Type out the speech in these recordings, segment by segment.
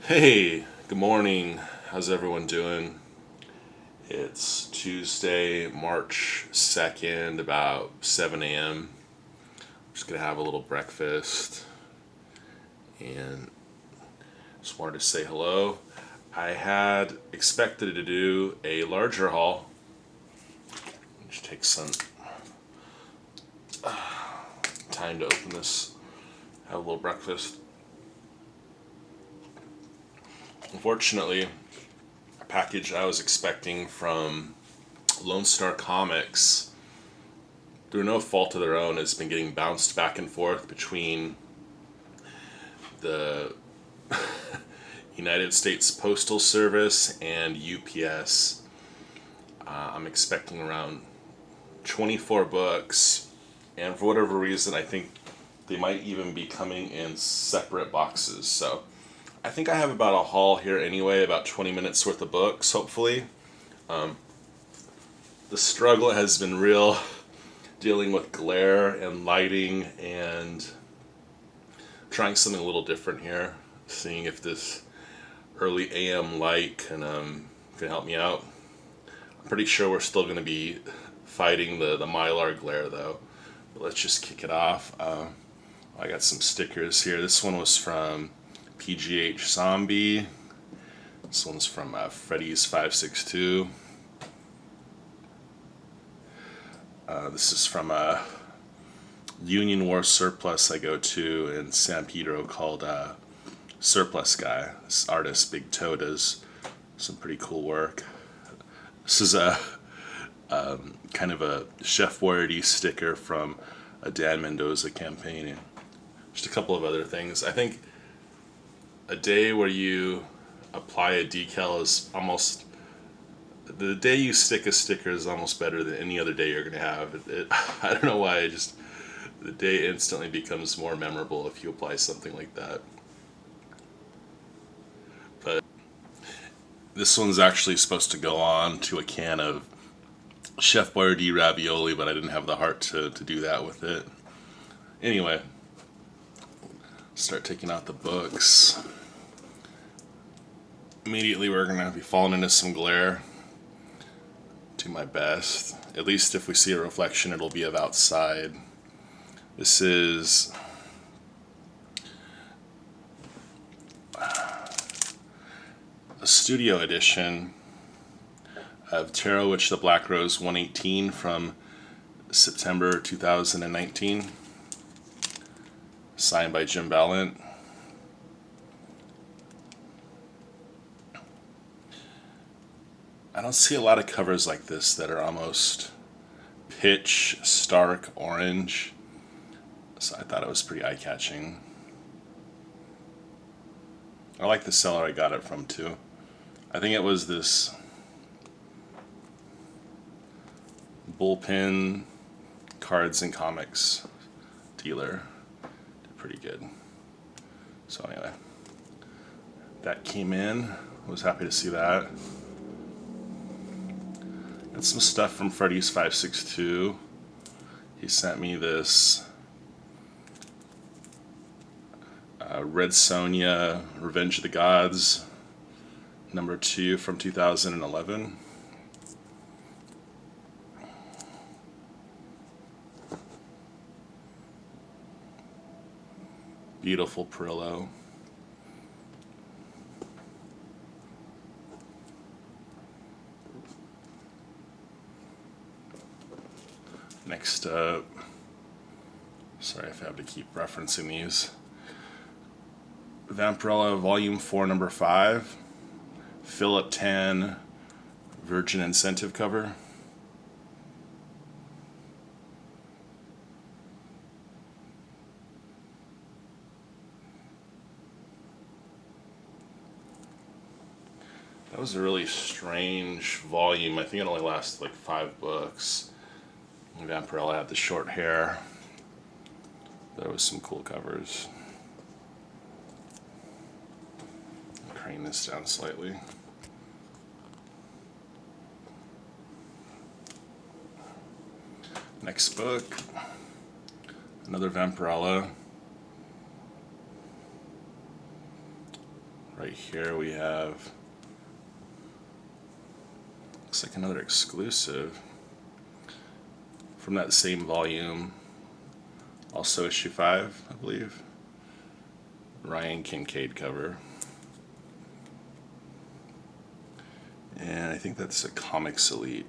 Hey, good morning. How's everyone doing? It's Tuesday, March 2nd, about 7 a.m. Just gonna have a little breakfast and just wanted to say hello. I had expected to do a larger haul. Just take some time to open this, have a little breakfast. Unfortunately, a package I was expecting from Lone Star Comics, through no fault of their own, has been getting bounced back and forth between the United States Postal Service and UPS. I'm expecting around 24 books, and for whatever reason, I think they might even be coming in separate boxes. So I think I have about a haul here anyway, about 20 minutes worth of books, hopefully. The struggle has been real dealing with glare and lighting and trying something a little different here, seeing if this early AM light can help me out. I'm pretty sure we're still going to be fighting the Mylar glare though. But let's just kick it off. I got some stickers here. This one was from PGH Zombie. This one's from fredeez 562. This is from a Union War surplus I go to in San Pedro called Surplus Guy. This artist, Big Toe, does some pretty cool work. This is a kind of a Chef Boyardee sticker from a Dan Mendoza campaign, and just a couple of other things. I think a day where you apply a decal is almost the day you stick a sticker is almost better than any other day you're gonna have. I don't know why. The day instantly becomes more memorable if you apply something like that. But this one's actually supposed to go on to a can of Chef Boyardee ravioli, but I didn't have the heart to do that with it. Anyway, start taking out the books. Immediately we're going to be falling into some glare. Do my best. At least if we see a reflection, it'll be of outside. This is a studio edition of Tarot Witch the Black Rose 118 from September 2019, signed by Jim Ballant. I don't see a lot of covers like this that are almost pitch stark orange, so I thought it was pretty eye-catching. I like the seller I got it from too. I think it was this Bullpen Cards and Comics dealer. Did pretty good. So anyway, that came in. Was happy to see that. Got some stuff from fredeez 562. He sent me this Red Sonja Revenge of the Gods #2 from 2011. Beautiful Perillo. Next up, sorry if I have to keep referencing these. Vampirella Volume 4, Number 5. Philip Tan Virgin Incentive cover. That was a really strange volume. I think it only lasted like 5 books. Vampirella had the short hair. There was some cool covers. Crane this down slightly. Next book, another Vampirella. Right here we have, looks like another exclusive from that same volume, also issue 5, I believe. Ryan Kincaid cover. And I think that's a Comics Elite.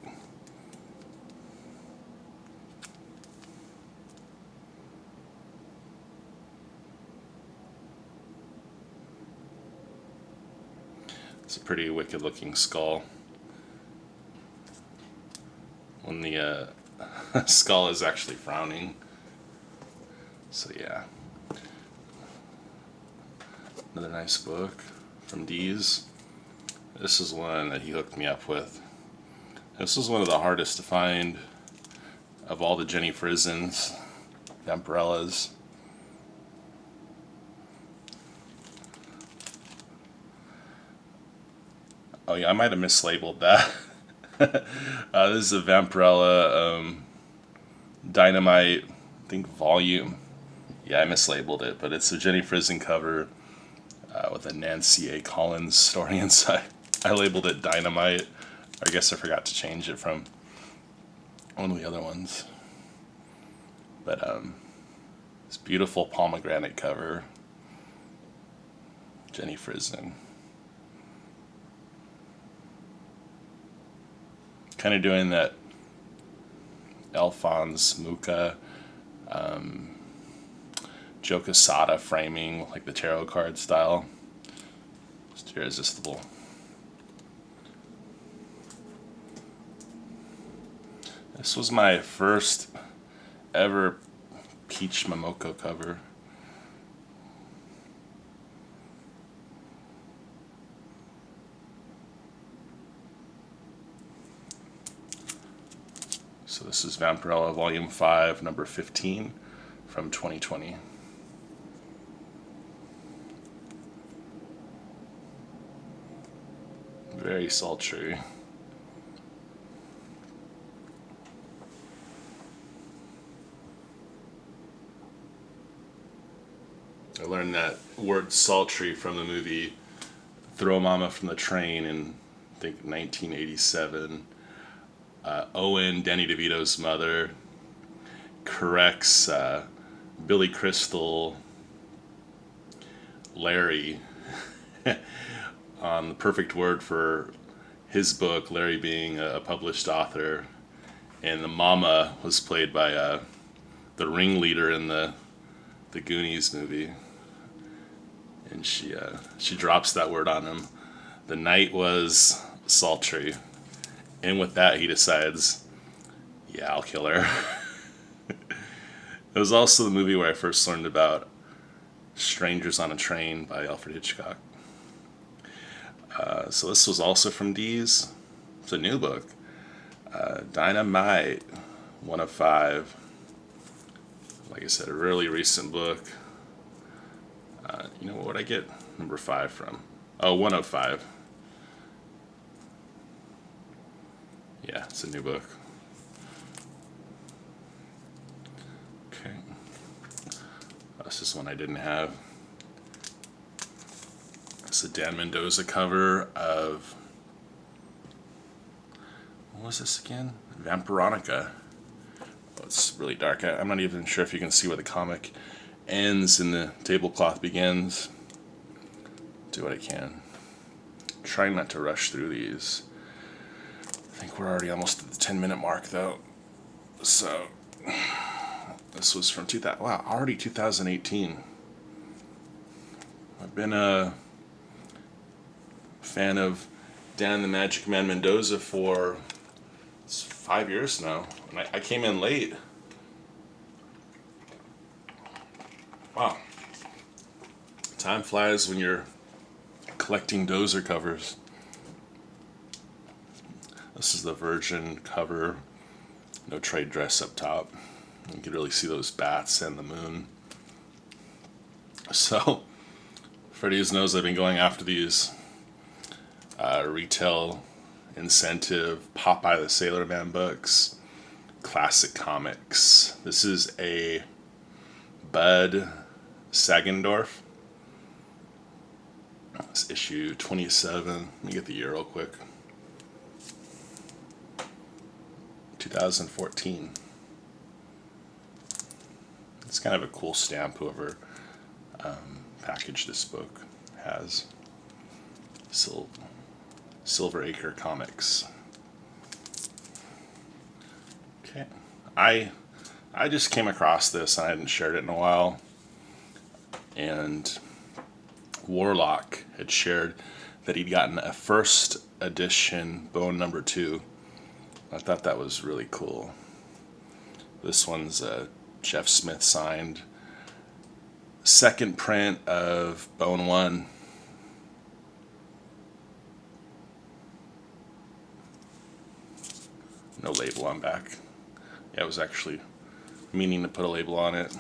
It's a pretty wicked looking skull. When the skull is actually frowning. So yeah. Another nice book from Deez. This is one that he hooked me up with. This was one of the hardest to find of all the Jenny Frizzens, Vampirellas. Oh yeah, I might have mislabeled that. This is a Vampirella Dynamite, I think volume. Yeah, I mislabeled it, but it's a Jenny Frizzen cover with a Nancy A. Collins story inside. I labeled it Dynamite. I guess I forgot to change it from one of the other ones. But this beautiful pomegranate cover, Jenny Frizzen. Kind of doing that Alphonse Mucha, Joe Quesada framing, like the tarot card style. Just irresistible. This was my first ever Peach Momoko cover. So this is Vampirella Volume 5, number 15 from 2020. Very sultry. I learned that word sultry from the movie Throw Mama from the Train in, I think, 1987. Owen, Danny DeVito's mother, corrects Billy Crystal, Larry, on the perfect word for his book, Larry being a published author. And the mama was played by the ringleader in the Goonies movie. And she drops that word on him. The night was sultry. And with that, he decides, yeah, I'll kill her. It was also the movie where I first learned about Strangers on a Train by Alfred Hitchcock. So this was also from Deez. It's a new book. Dynamite, 1 of 5. Like I said, a really recent book. You know what would I get number 5 from? Oh, 1 of 5. Yeah, it's a new book. Okay. This is one I didn't have. It's a Dan Mendoza cover of, what was this again? Vampironica. Oh, it's really dark. I'm not even sure if you can see where the comic ends and the tablecloth begins. Do what I can. Trying not to rush through these. I think we're already almost at the 10-minute mark though. So this was from 2000. Wow, already 2018. I've been a fan of Dan the Magic Man Mendoza for 5 years now, and I came in late. Wow, time flies when you're collecting Dozer covers. This is the Virgin cover, no trade dress up top. You can really see those bats and the moon. So, fredeez knows I've been going after these retail incentive Popeye the Sailor Man books, classic comics. This is a Bud Sagendorf. It's issue 27. Let me get the year real quick. 2014. It's kind of a cool stamp whoever packaged this book has. Silver Acre Comics. Okay. I just came across this and I hadn't shared it in a while. And Warlock had shared that he'd gotten a first edition Bone number 2. I thought that was really cool. This one's Jeff Smith signed. Second print of Bone 1. No label on back. Yeah, I was actually meaning to put a label on it.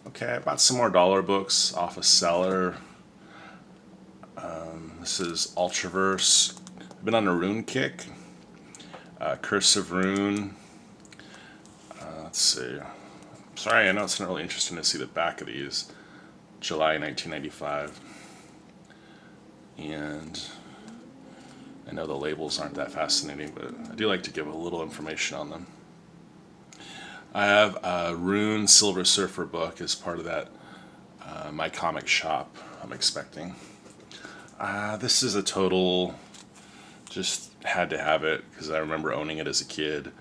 Okay, I bought some more dollar books off a seller. This is Ultraverse. I've been on a Rune kick. Curse of Rune. Let's see. Sorry, I know it's not really interesting to see the back of these. July 1995. And I know the labels aren't that fascinating, but I do like to give a little information on them. I have a Rune Silver Surfer book as part of that My Comic Shop I'm expecting. This is a total, just had to have it because I remember owning it as a kid.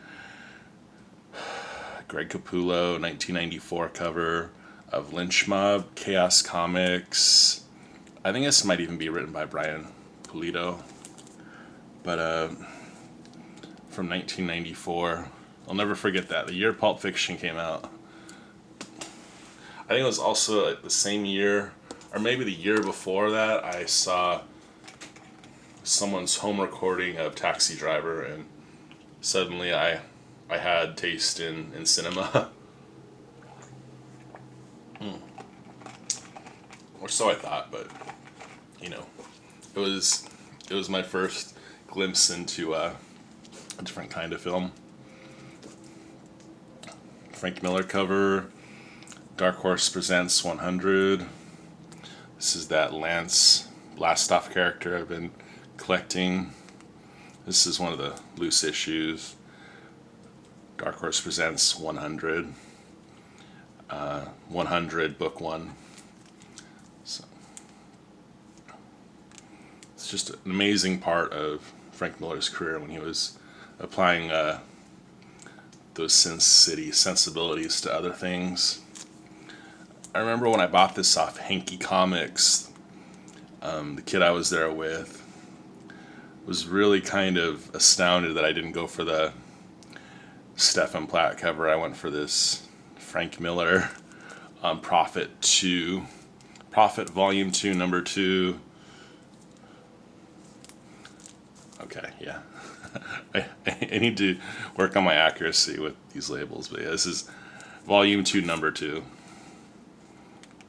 Greg Capullo, 1994 cover of Lynch Mob, Chaos Comics. I think this might even be written by Brian Pulido. But from 1994. I'll never forget that. The year Pulp Fiction came out. I think it was also the same year, or maybe the year before that, I saw someone's home recording of Taxi Driver, and suddenly I had taste in cinema. Or so I thought, but you know, it was my first glimpse into a different kind of film. Frank Miller cover, Dark Horse Presents 100. This is that Lance Blastoff character I've been collecting. This is one of the loose issues. Dark Horse Presents 100. 100 book 1. So, it's just an amazing part of Frank Miller's career when he was applying those Sin City sensibilities to other things. I remember when I bought this off Hanky Comics, the kid I was there with was really kind of astounded that I didn't go for the Stefan Platt cover. I went for this Frank Miller Prophet Volume 2, Number 2. Okay, yeah. I need to work on my accuracy with these labels, but yeah, this is Volume 2, Number 2.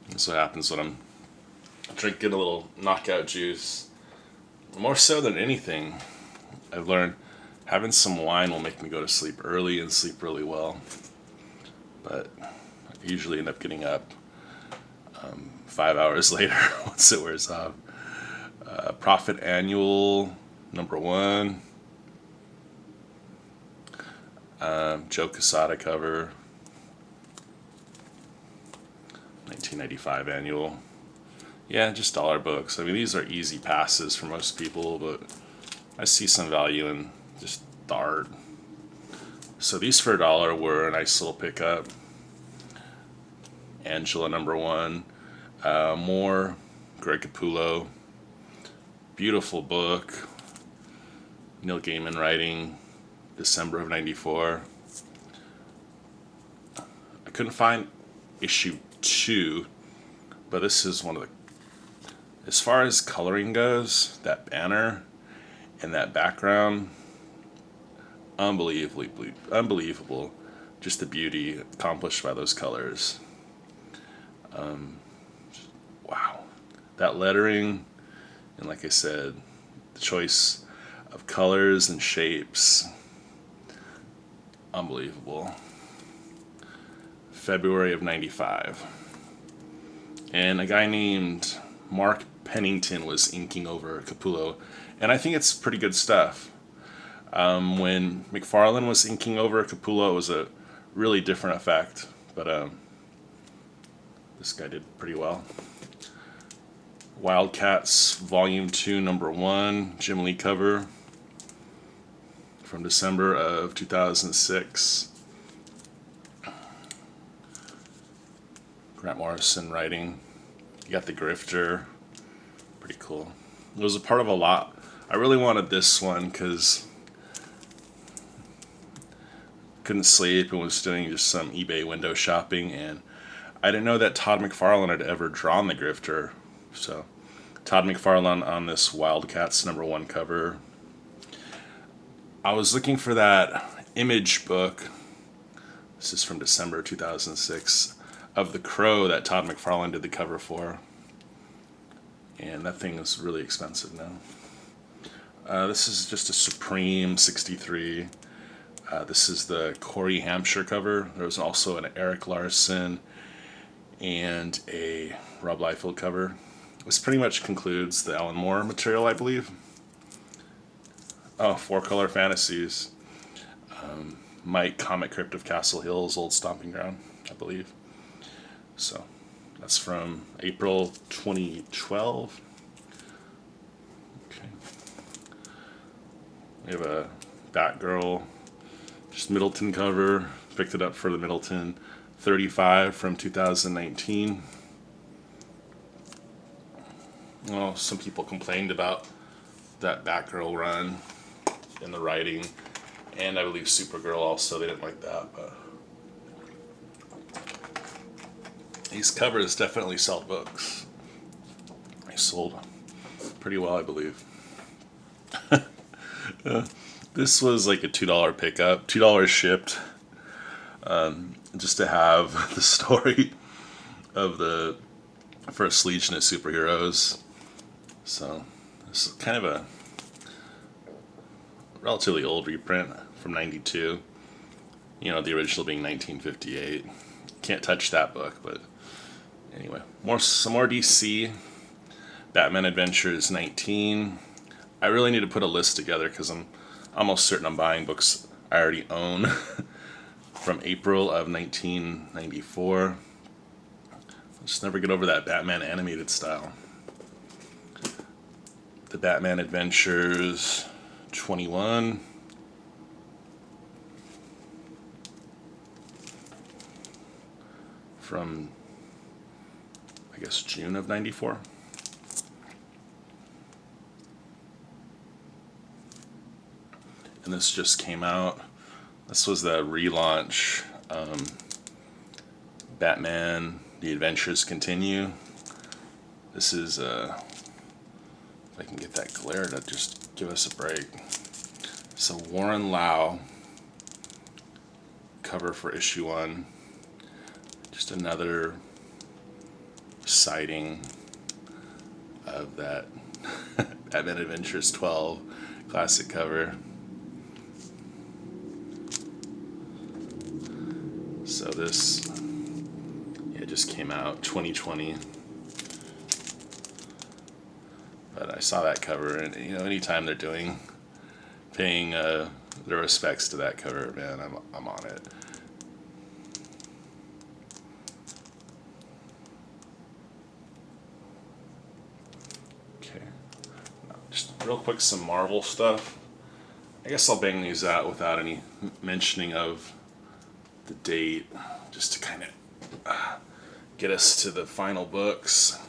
That's what happens when I'm drinking a little knockout juice. More so than anything, I've learned having some wine will make me go to sleep early and sleep really well. But I usually end up getting up 5 hours later once it wears off. Prophet Annual, number 1. Joe Quesada cover. 1995 annual. Yeah, just dollar books. I mean, these are easy passes for most people, but I see some value in just the art. So these for $1 were a nice little pickup. Angela number 1. More Greg Capullo. Beautiful book. Neil Gaiman writing. December of 94. I couldn't find issue 2, but this is one of the, as far as coloring goes, that banner and that background, unbelievable, just the beauty accomplished by those colors. Wow, that lettering, and like I said, the choice of colors and shapes, unbelievable. February of 95. And a guy named Mark Pennington was inking over Capullo, and I think it's pretty good stuff. When McFarlane was inking over Capullo, it was a really different effect, but this guy did pretty well. Wildcats Volume 2, Number 1, Jim Lee cover from December of 2006. Grant Morrison writing. You got the Grifter. Pretty cool. It was a part of a lot. I really wanted this one because couldn't sleep and was doing just some eBay window shopping, and I didn't know that Todd McFarlane had ever drawn the Grifter. So Todd McFarlane on this Wildcats number 1 cover. I was looking for that Image book. This is from December 2006 of The Crow that Todd McFarlane did the cover for. And that thing is really expensive now. This is just a Supreme 63. This is the Corey Hampshire cover. There was also an Eric Larson and a Rob Liefeld cover. This pretty much concludes the Alan Moore material, I believe. Oh, 4-color fantasies. Mike Comic Crypt of Castle Hill's old stomping ground, I believe. So that's from April 2012. Okay. We have a Batgirl, just Middleton cover. Picked it up for the Middleton 35 from 2019. Well, some people complained about that Batgirl run in the writing, and I believe Supergirl also. They didn't like that, but these covers definitely sell books. They sold pretty well, I believe. This was like a $2 pickup, $2 shipped, just to have the story of the First Legion of Superheroes. So this is kind of a relatively old reprint from '92. You know, the original being 1958. Can't touch that book, but anyway, some more DC. Batman Adventures 19. I really need to put a list together because I'm almost certain I'm buying books I already own from April of 1994. I'll just never get over that Batman animated style. The Batman Adventures 21. From, I guess, June of 94. And this just came out. This was the relaunch. Batman, The Adventures Continue. This is, if I can get that glare to just give us a break. So Warren Lau, cover for issue 1. Just another sighting of that Batman Adventures 12 classic cover. So this, just came out 2020. But I saw that cover, and anytime they're paying their respects to that cover, man, I'm on it. Okay, now, just real quick, some Marvel stuff. I guess I'll bang these out without any mentioning of the date, just to kind of get us to the final books.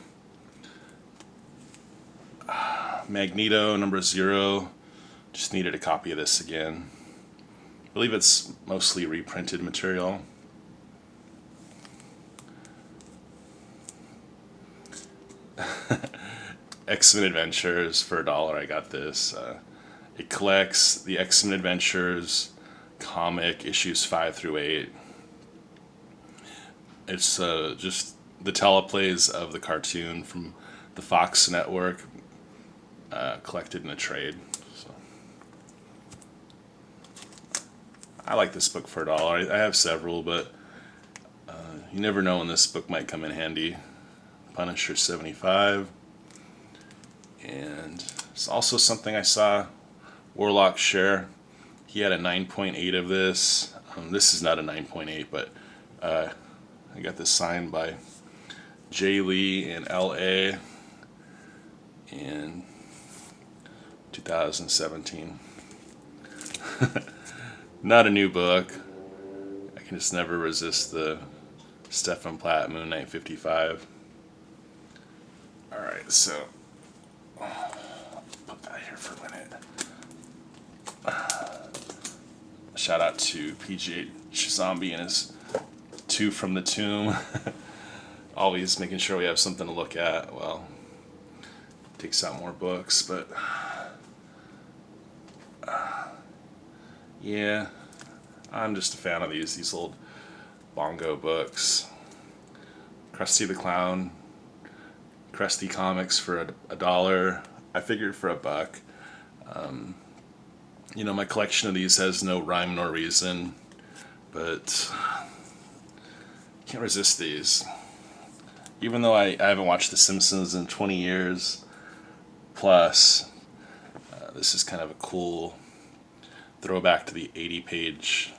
Magneto number 0. Just needed a copy of this again. I believe it's mostly reprinted material. X-Men Adventures for $1. I got this. It collects the X-Men Adventures comic issues 5 through 8. It's just the teleplays of the cartoon from the Fox network, collected in a trade. So I like this book for $1. I have several, but you never know when this book might come in handy. Punisher 75. And it's also something I saw Warlock share. He had a 9.8 of this. This is not a 9.8, but I got this signed by Jay Lee in LA in 2017. Not a new book. I can just never resist the Stefan Platt Moon Knight 55. Alright, so put that here for a minute. Shout out to PGH Zombie and his Two from the Tomb. Always making sure we have something to look at. Well, takes out more books, but yeah, I'm just a fan of these old bongo books. Krusty the Clown, Krusty Comics for $1. I figured for $1. My collection of these has no rhyme nor reason, but can't resist these. Even though I haven't watched The Simpsons in 20 years plus, this is kind of a cool throwback to the 80-page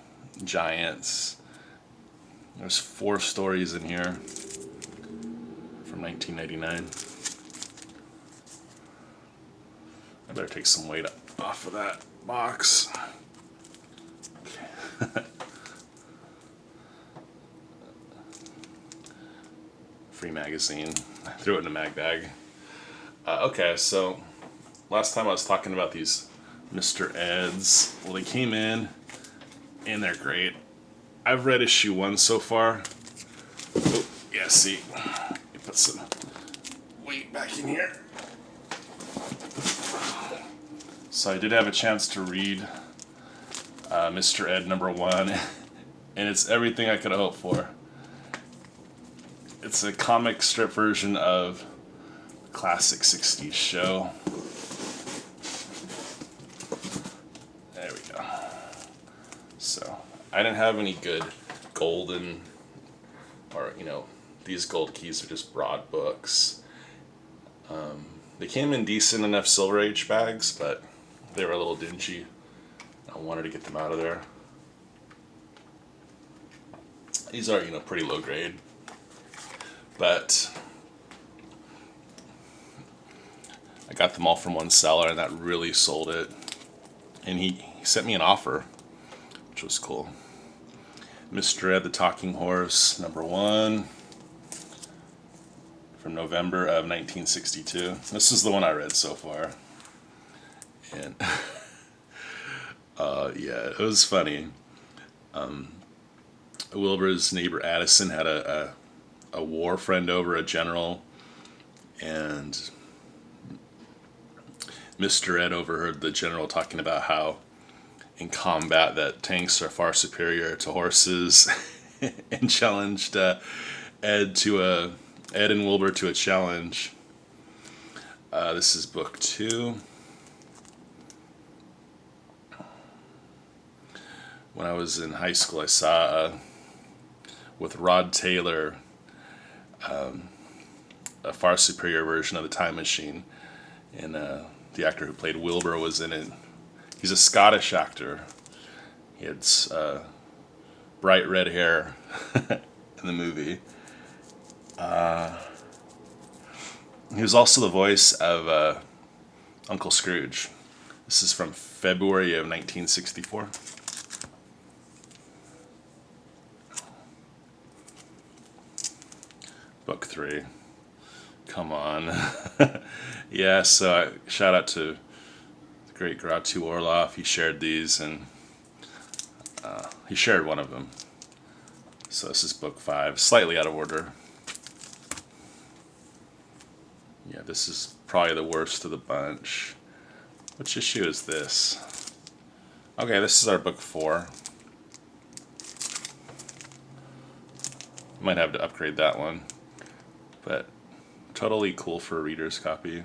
Giants. There's 4 stories in here from 1999. I better take some weight off of that box. Okay. Free magazine. I threw it in a mag bag. Okay, so last time I was talking about these Mr. Eds. Well, they came in and they're great. I've read issue 1 so far. Oh, yeah, see. Let me put some weight back in here. So I did have a chance to read Mr. Ed #1, and it's everything I could have hoped for. It's a comic strip version of the classic 60s show. There we go. So, I didn't have any good golden, or, these gold keys are just broad books. They came in decent enough Silver Age bags, but they were a little dingy. I wanted to get them out of there. These are, pretty low grade. But I got them all from one seller, and that really sold it. And he sent me an offer, which was cool. Mr. Ed the Talking Horse, #1, from November of 1962. This is the one I read so far. And yeah, it was funny. Wilbur's neighbor Addison had a war friend over, a general, and Mr. Ed overheard the general talking about how in combat that tanks are far superior to horses, and challenged Ed and Wilbur to a challenge. This is book 2. When I was in high school, I saw with Rod Taylor a far superior version of the Time Machine, and the actor who played Wilbur was in it. He's a Scottish actor. He had bright red hair in the movie. He was also the voice of Uncle Scrooge. This is from February of 1964. Book 3. Come on. Yeah, so shout out to the great Gratu Orloff. He shared these, and he shared one of them. So this is book 5, slightly out of order. Yeah, this is probably the worst of the bunch. Which issue is this? Okay, this is our book 4. Might have to upgrade that one. But totally cool for a reader's copy.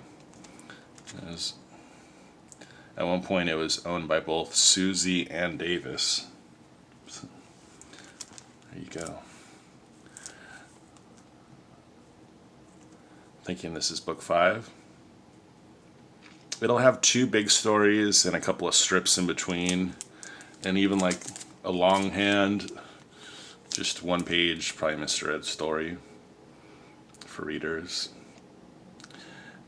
At one point it was owned by both Susie and Davis. So, there you go. Thinking this is book 5. it'll have 2 big stories and a couple of strips in between, and even like a longhand, just 1 page, probably misread story for readers.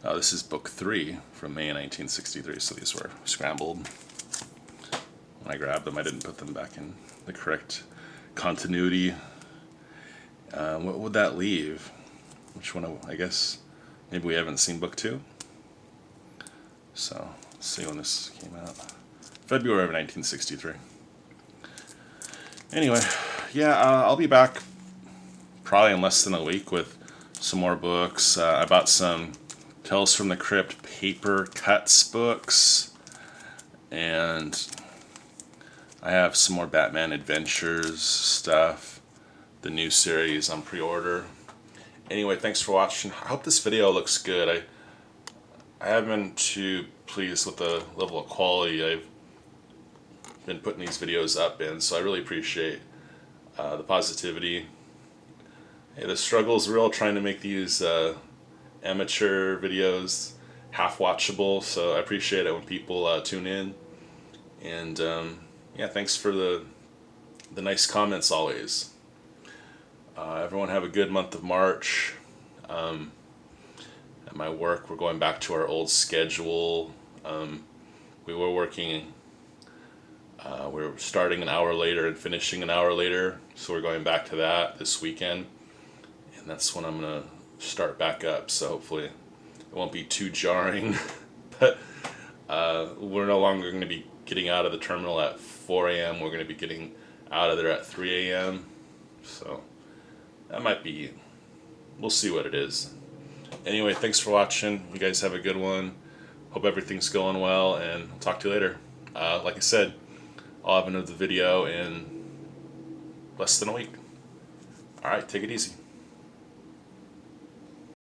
This is book 3 from May 1963, so these were scrambled. When I grabbed them, I didn't put them back in the correct continuity. What would that leave? Which one? I guess maybe we haven't seen book 2. So let's see when this came out. February of 1963. Anyway, yeah, I'll be back probably in less than a week with some more books. I bought some Tales from the Crypt paper cuts books, and I have some more Batman Adventures stuff, the new series on pre-order. Anyway, thanks for watching. I hope this video looks good. I haven't been too pleased with the level of quality I've been putting these videos up in, so I really appreciate the positivity. Hey, the struggle is real trying to make these amateur videos half watchable, so I appreciate it when people tune in. And yeah, thanks for the nice comments always. Everyone have a good month of March. At my work, we're going back to our old schedule. We were working, we were starting an hour later and finishing an hour later, so we're going back to that this weekend. And that's when I'm going to start back up, so hopefully it won't be too jarring. But we're no longer going to be getting out of the terminal at 4 a.m. We're going to be getting out of there at 3 a.m. So that might be, we'll see what it is. Anyway, thanks for watching. You guys have a good one. Hope everything's going well, and I'll talk to you later. Like I said, I'll have another video in less than a week. Alright, take it easy.